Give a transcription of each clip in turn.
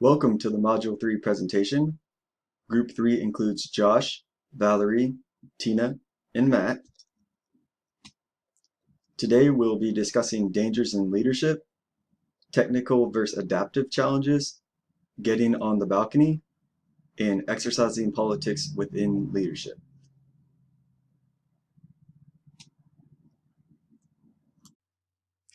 Welcome to the Module 3 presentation. Group 3 includes Josh, Valerie, Tina, and Matt. Today we'll be discussing dangers in leadership, technical versus adaptive challenges, getting on the balcony, and exercising politics within leadership.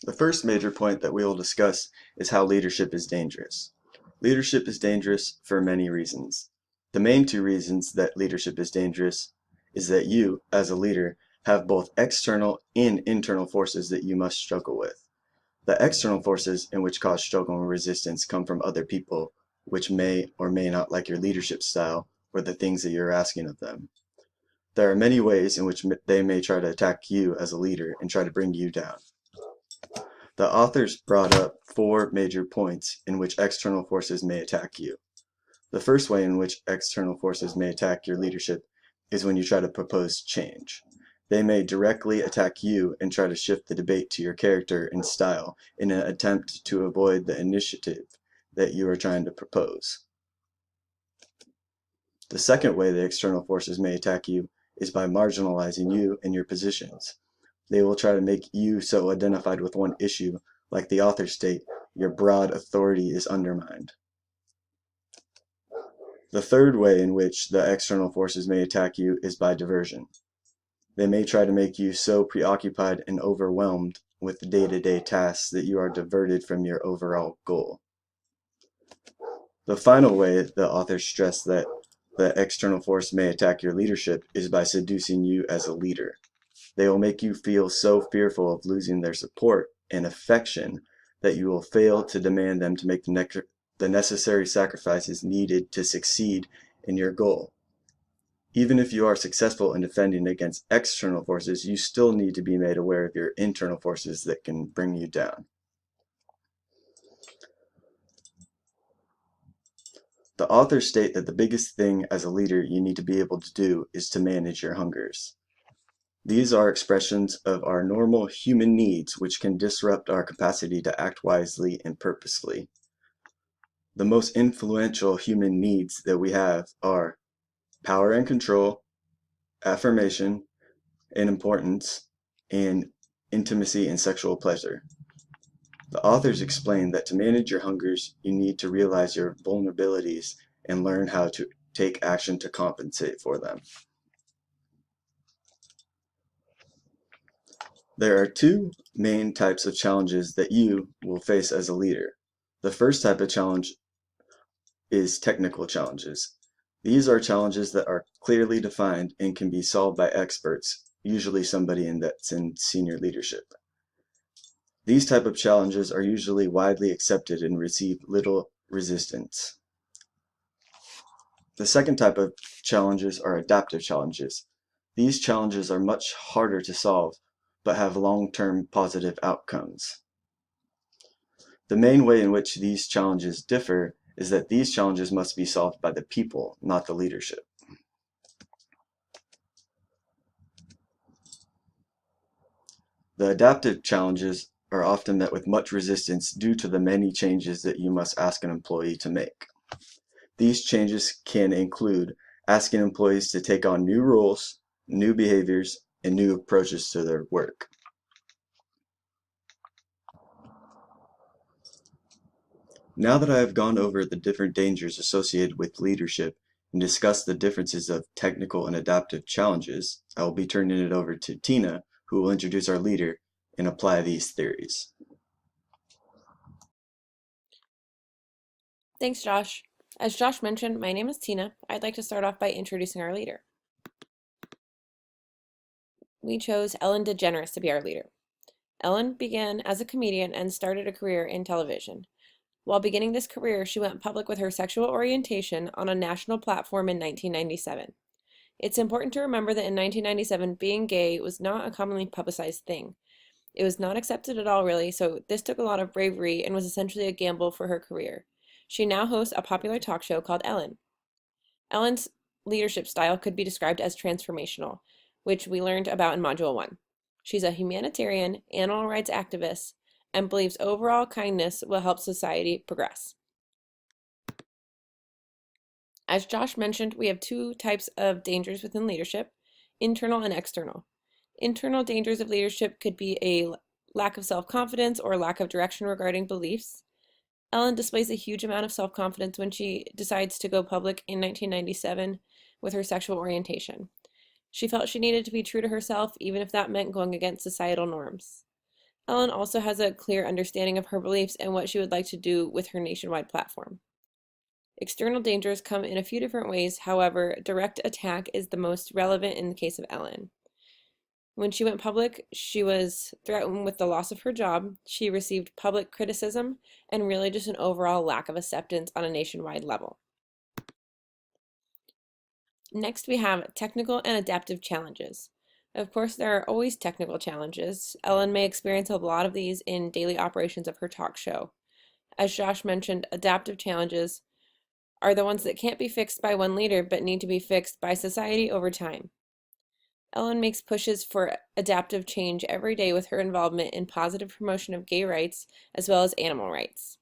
The first major point that we will discuss is how leadership is dangerous. Leadership is dangerous for many reasons. The main two reasons that leadership is dangerous is that you, as a leader, have both external and internal forces that you must struggle with. The external forces in which cause struggle and resistance come from other people, which may or may not like your leadership style or the things that you're asking of them. There are many ways in which they may try to attack you as a leader and try to bring you down. The authors brought up four major points in which external forces may attack you. The first way in which external forces may attack your leadership is when you try to propose change. They may directly attack you and try to shift the debate to your character and style in an attempt to avoid the initiative that you are trying to propose. The second way the external forces may attack you is by marginalizing you and your positions. They will try to make you so identified with one issue, like the authors state, your broad authority is undermined. The third way in which the external forces may attack you is by diversion. They may try to make you so preoccupied and overwhelmed with day-to-day tasks that you are diverted from your overall goal. The final way the authors stress that the external force may attack your leadership is by seducing you as a leader. They will make you feel so fearful of losing their support and affection that you will fail to demand them to make the necessary sacrifices needed to succeed in your goal. Even if you are successful in defending against external forces, you still need to be made aware of your internal forces that can bring you down. The authors state that the biggest thing as a leader you need to be able to do is to manage your hungers. These are expressions of our normal human needs which can disrupt our capacity to act wisely and purposefully. The most influential human needs that we have are power and control, affirmation and importance, and intimacy and sexual pleasure. The authors explain that to manage your hungers, you need to realize your vulnerabilities and learn how to take action to compensate for them. There are two main types of challenges that you will face as a leader. The first type of challenge is technical challenges. These are challenges that are clearly defined and can be solved by experts, usually somebody that's in senior leadership. These type of challenges are usually widely accepted and receive little resistance. The second type of challenges are adaptive challenges. These challenges are much harder to solve, but have long-term positive outcomes. The main way in which these challenges differ is that these challenges must be solved by the people, not the leadership. The adaptive challenges are often met with much resistance due to the many changes that you must ask an employee to make. These changes can include asking employees to take on new roles, new behaviors, and new approaches to their work. Now that I have gone over the different dangers associated with leadership and discussed the differences of technical and adaptive challenges, I will be turning it over to Tina, who will introduce our leader and apply these theories. Thanks, Josh. As Josh mentioned, my name is Tina. I'd like to start off by introducing our leader. We chose Ellen DeGeneres to be our leader. Ellen began as a comedian and started a career in television. While beginning this career, she went public with her sexual orientation on a national platform in 1997. It's important to remember that in 1997, being gay was not a commonly publicized thing. It was not accepted at all, really, so this took a lot of bravery and was essentially a gamble for her career. She now hosts a popular talk show called Ellen. Ellen's leadership style could be described as transformational, which we learned about in Module 1. She's a humanitarian, animal rights activist, and believes overall kindness will help society progress. As Josh mentioned, we have two types of dangers within leadership, internal and external. Internal dangers of leadership could be a lack of self-confidence or lack of direction regarding beliefs. Ellen displays a huge amount of self-confidence when she decides to go public in 1997 with her sexual orientation. She felt she needed to be true to herself, even if that meant going against societal norms. Ellen also has a clear understanding of her beliefs and what she would like to do with her nationwide platform. External dangers come in a few different ways, however, direct attack is the most relevant in the case of Ellen. When she went public, she was threatened with the loss of her job, she received public criticism, and really just an overall lack of acceptance on a nationwide level. Next, we have technical and adaptive challenges. Of course, there are always technical challenges. Ellen may experience a lot of these in daily operations of her talk show. As Josh mentioned, adaptive challenges are the ones that can't be fixed by one leader but need to be fixed by society over time. Ellen makes pushes for adaptive change every day with her involvement in positive promotion of gay rights as well as animal rights.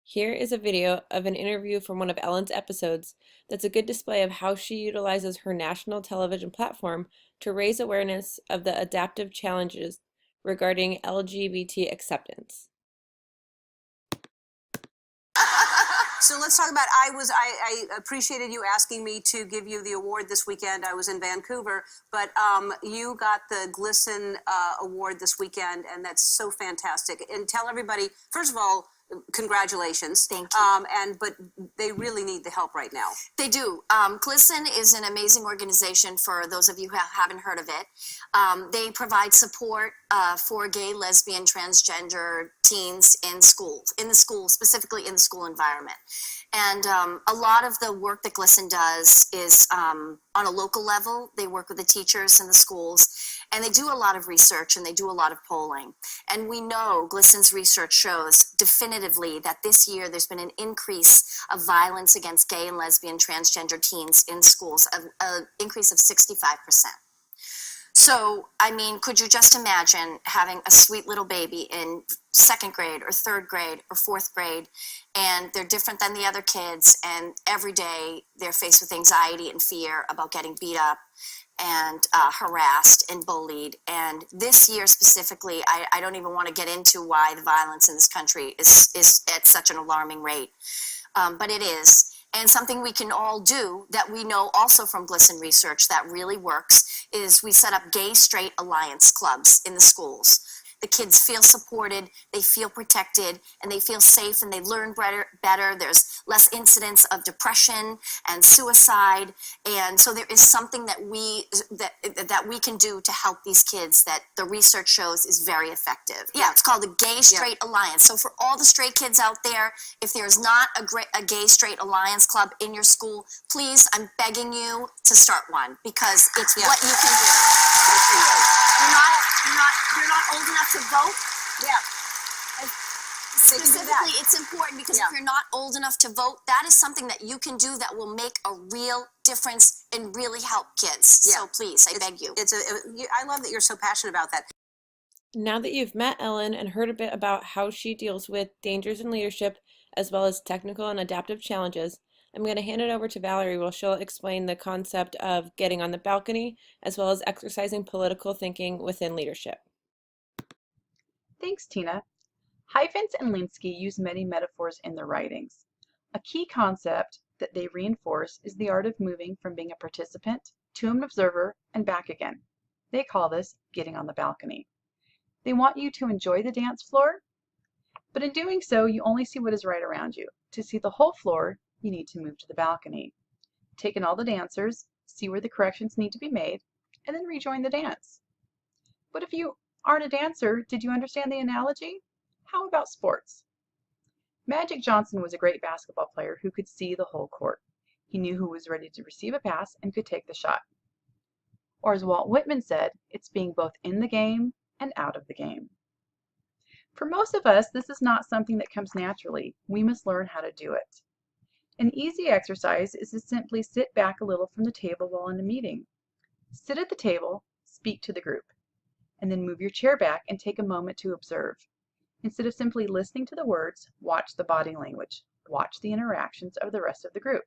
Here is a video of an interview from one of Ellen's episodes that's a good display of how she utilizes her national television platform to raise awareness of the adaptive challenges regarding LGBT acceptance. So let's talk about, I appreciated you asking me to give you the award this weekend. I was in Vancouver, but you got the GLSEN award this weekend, and that's so fantastic. And tell everybody, first of all, congratulations. Thank you. But they really need the help right now. They do. GLSEN is an amazing organization for those of you who haven't heard of it. They provide support for gay, lesbian, transgender teens in schools, specifically in the school environment. And a lot of the work that GLSEN does is on a local level. They work with the teachers in the schools, and they do a lot of research and they do a lot of polling. And we know GLSEN's research shows definitively that this year there's been an increase of violence against gay and lesbian transgender teens in schools, an increase of 65%. So, I mean, could you just imagine having a sweet little baby in second grade or third grade or fourth grade, and they're different than the other kids, and every day they're faced with anxiety and fear about getting beat up and harassed and bullied. And this year specifically, I don't even want to get into why the violence in this country is at such an alarming rate, but it is. And something we can all do that we know also from GLSEN research that really works is we set up gay straight alliance clubs in the schools. The kids feel supported, they feel protected, and they feel safe, and they learn better. There's less incidents of depression and suicide, and so there is something that we can do to help these kids that the research shows is very effective. Yeah, it's called the Gay Straight Alliance. So for all the straight kids out there, if there's not a Gay Straight Alliance club in your school, please, I'm begging you to start one, because it's what you can do. You're not old enough to vote? Yeah. Specifically, it's important because if you're not old enough to vote, that is something that you can do that will make a real difference and really help kids. Yeah. So please, I beg you. I love that you're so passionate about that. Now that you've met Ellen and heard a bit about how she deals with dangers in leadership, as well as technical and adaptive challenges, I'm going to hand it over to Valerie while she'll explain the concept of getting on the balcony, as well as exercising political thinking within leadership. Thanks, Tina. Hyphens and Linsky use many metaphors in their writings. A key concept that they reinforce is the art of moving from being a participant to an observer and back again. They call this getting on the balcony. They want you to enjoy the dance floor, but in doing so, you only see what is right around you. To see the whole floor, you need to move to the balcony. Take in all the dancers, see where the corrections need to be made, and then rejoin the dance. But if you aren't a dancer, did you understand the analogy? How about sports? Magic Johnson was a great basketball player who could see the whole court. He knew who was ready to receive a pass and could take the shot. Or as Walt Whitman said, it's being both in the game and out of the game. For most of us, this is not something that comes naturally. We must learn how to do it. An easy exercise is to simply sit back a little from the table while in a meeting. Sit at the table, speak to the group, and then move your chair back and take a moment to observe. Instead of simply listening to the words, watch the body language. watch the interactions of the rest of the group.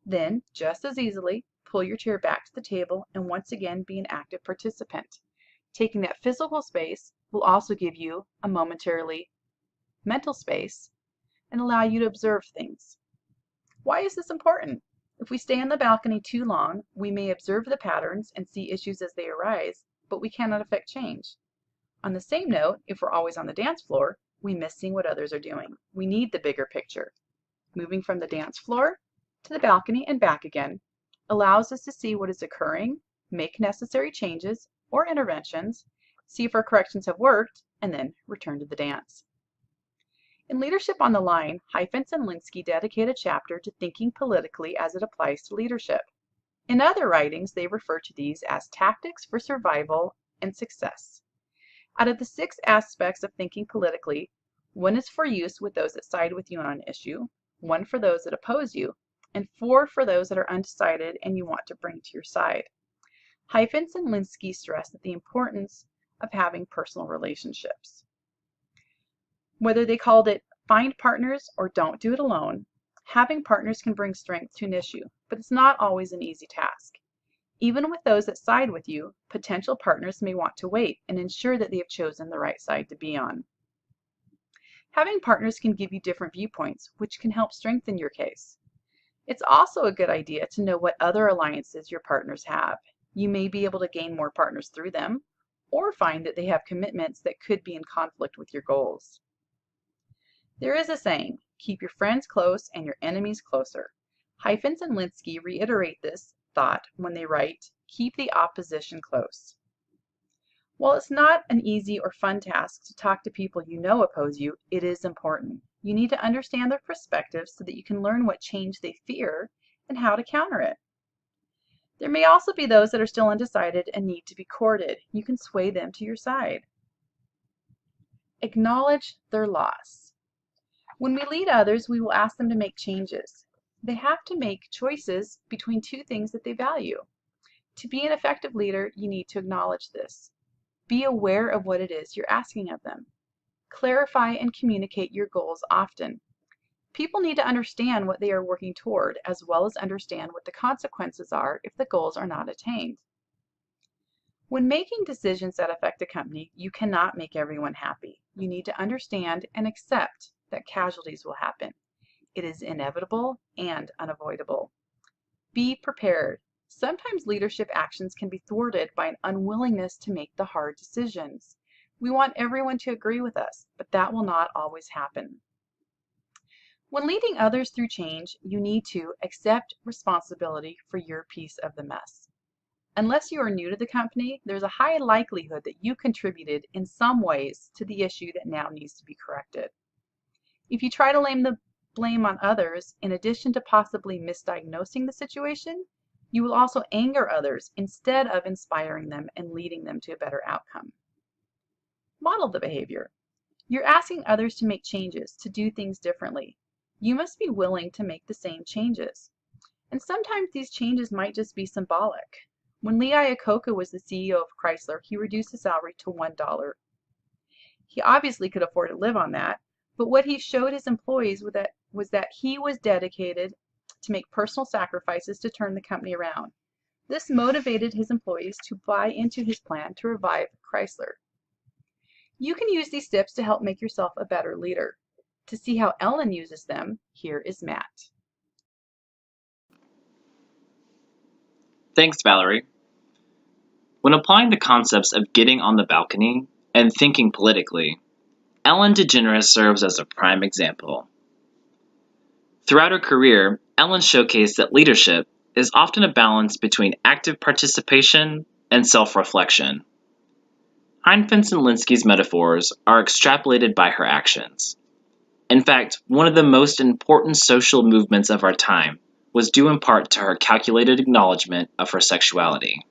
Then, just as easily, pull your chair back to the table and once again be an active participant. Taking that physical space will also give you a momentarily mental space and allow you to observe things. Why is this important? If we stay on the balcony too long, we may observe the patterns and see issues as they arise, but we cannot affect change. On the same note, if we're always on the dance floor, we miss seeing what others are doing. We need the bigger picture. Moving from the dance floor to the balcony and back again allows us to see what is occurring, make necessary changes or interventions, see if our corrections have worked, and then return to the dance. In Leadership on the Line, Heifetz and Linsky dedicate a chapter to thinking politically as it applies to leadership. In other writings, they refer to these as tactics for survival and success. Out of the 6 aspects of thinking politically, 1 is for use with those that side with you on an issue, 1 for those that oppose you, and 4 for those that are undecided and you want to bring to your side. Heifetz and Linsky stress that the importance of having personal relationships. Whether they called it find partners or don't do it alone, having partners can bring strength to an issue, but it's not always an easy task. Even with those that side with you, potential partners may want to wait and ensure that they have chosen the right side to be on. Having partners can give you different viewpoints, which can help strengthen your case. It's also a good idea to know what other alliances your partners have. You may be able to gain more partners through them, or find that they have commitments that could be in conflict with your goals. There is a saying, keep your friends close and your enemies closer. Heifetz and Linsky reiterate this thought when they write, keep the opposition close. While it's not an easy or fun task to talk to people you know oppose you, it is important. You need to understand their perspectives so that you can learn what change they fear and how to counter it. There may also be those that are still undecided and need to be courted. You can sway them to your side. Acknowledge their loss. When we lead others, we will ask them to make changes. They have to make choices between 2 things that they value. To be an effective leader, you need to acknowledge this. Be aware of what it is you're asking of them. Clarify and communicate your goals often. People need to understand what they are working toward, as well as understand what the consequences are if the goals are not attained. When making decisions that affect a company, you cannot make everyone happy. You need to understand and accept that casualties will happen. It is inevitable and unavoidable. Be prepared. Sometimes leadership actions can be thwarted by an unwillingness to make the hard decisions. We want everyone to agree with us, but that will not always happen. When leading others through change, you need to accept responsibility for your piece of the mess. Unless you are new to the company, there's a high likelihood that you contributed in some ways to the issue that now needs to be corrected. If you try to lay the blame on others, in addition to possibly misdiagnosing the situation, you will also anger others instead of inspiring them and leading them to a better outcome. Model the behavior. You're asking others to make changes, to do things differently. You must be willing to make the same changes. And sometimes these changes might just be symbolic. When Lee Iacocca was the CEO of Chrysler, he reduced his salary to $1. He obviously could afford to live on that, but what he showed his employees was that he was dedicated to make personal sacrifices to turn the company around. This motivated his employees to buy into his plan to revive Chrysler. You can use these tips to help make yourself a better leader. To see how Ellen uses them, here is Matt. Thanks, Valerie. When applying the concepts of getting on the balcony and thinking politically, Ellen DeGeneres serves as a prime example. Throughout her career, Ellen showcased that leadership is often a balance between active participation and self-reflection. Heifetz and Linsky's metaphors are extrapolated by her actions. In fact, one of the most important social movements of our time was due in part to her calculated acknowledgement of her sexuality.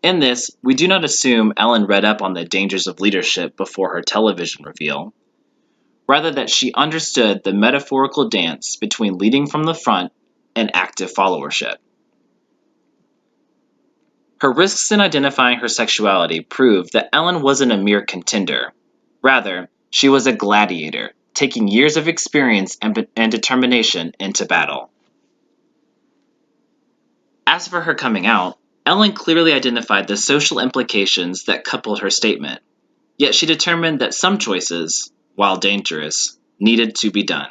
In this, we do not assume Ellen read up on the dangers of leadership before her television reveal, rather that she understood the metaphorical dance between leading from the front and active followership. Her risks in identifying her sexuality prove that Ellen wasn't a mere contender. Rather, she was a gladiator, taking years of experience and determination into battle. As for her coming out, Ellen clearly identified the social implications that coupled her statement, yet she determined that some choices, while dangerous, needed to be done.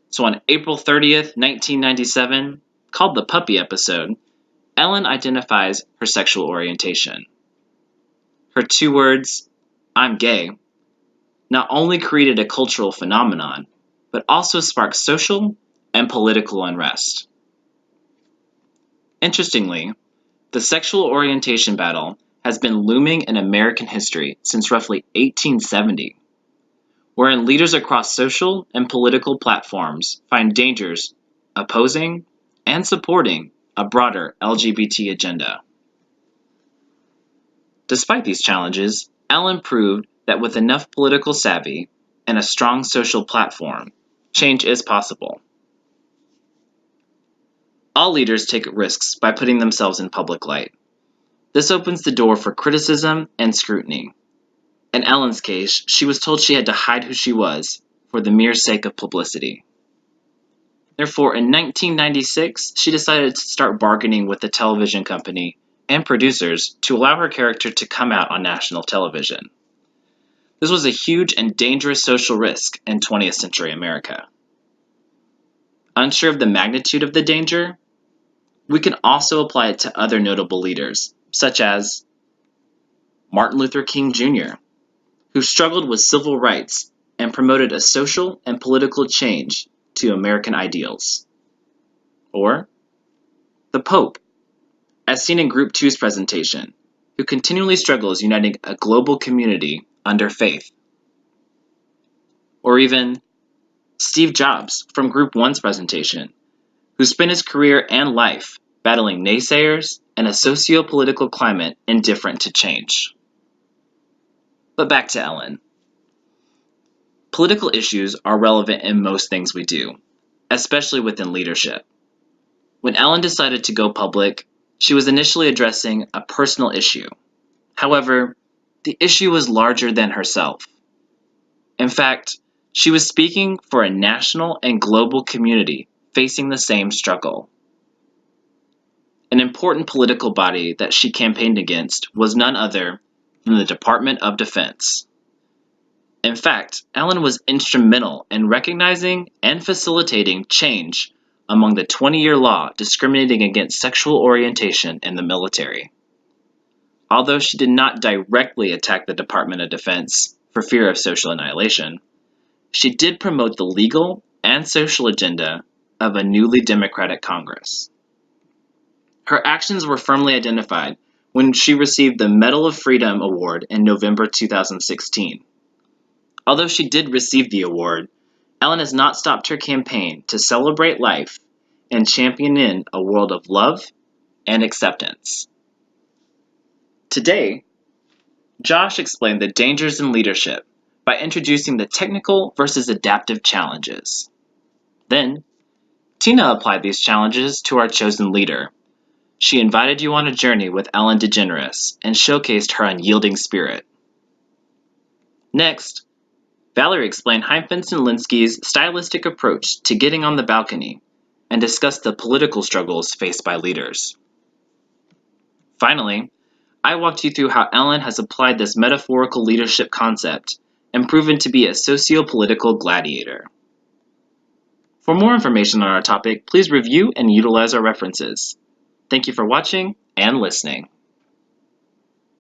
So on April 30th, 1997, called the Puppy Episode, Ellen identifies her sexual orientation. Her 2 words, "I'm gay," not only created a cultural phenomenon, but also sparked social and political unrest. Interestingly, the sexual orientation battle has been looming in American history since roughly 1870, wherein leaders across social and political platforms find dangers opposing and supporting a broader LGBT agenda. Despite these challenges, Ellen proved that with enough political savvy and a strong social platform, change is possible. All leaders take risks by putting themselves in public light. This opens the door for criticism and scrutiny. In Ellen's case, she was told she had to hide who she was for the mere sake of publicity. Therefore, in 1996, she decided to start bargaining with the television company and producers to allow her character to come out on national television. This was a huge and dangerous social risk in 20th century America. Unsure of the magnitude of the danger, we can also apply it to other notable leaders, such as Martin Luther King Jr., who struggled with civil rights and promoted a social and political change to American ideals. Or the Pope, as seen in Group 2's presentation, who continually struggles uniting a global community under faith. Or even Steve Jobs from Group 1's presentation, who spent his career and life battling naysayers and a socio-political climate indifferent to change. But back to Ellen. Political issues are relevant in most things we do, especially within leadership. When Ellen decided to go public, she was initially addressing a personal issue. However, the issue was larger than herself. In fact, she was speaking for a national and global community facing the same struggle. An important political body that she campaigned against was none other than the Department of Defense. In fact, Ellen was instrumental in recognizing and facilitating change among the 20-year law discriminating against sexual orientation in the military. Although she did not directly attack the Department of Defense for fear of social annihilation, she did promote the legal and social agenda of a newly Democratic Congress. Her actions were firmly identified when she received the Medal of Freedom Award in November 2016. Although she did receive the award, Ellen has not stopped her campaign to celebrate life and champion in a world of love and acceptance. Today, Josh explained the dangers in leadership by introducing the technical versus adaptive challenges. Then, Tina applied these challenges to our chosen leader. She invited you on a journey with Ellen DeGeneres and showcased her unyielding spirit. Next, Valerie explained Heinfence and Linsky's stylistic approach to getting on the balcony and discussed the political struggles faced by leaders. Finally, I walked you through how Ellen has applied this metaphorical leadership concept and proven to be a socio-political gladiator. For more information on our topic, please review and utilize our references. Thank you for watching and listening.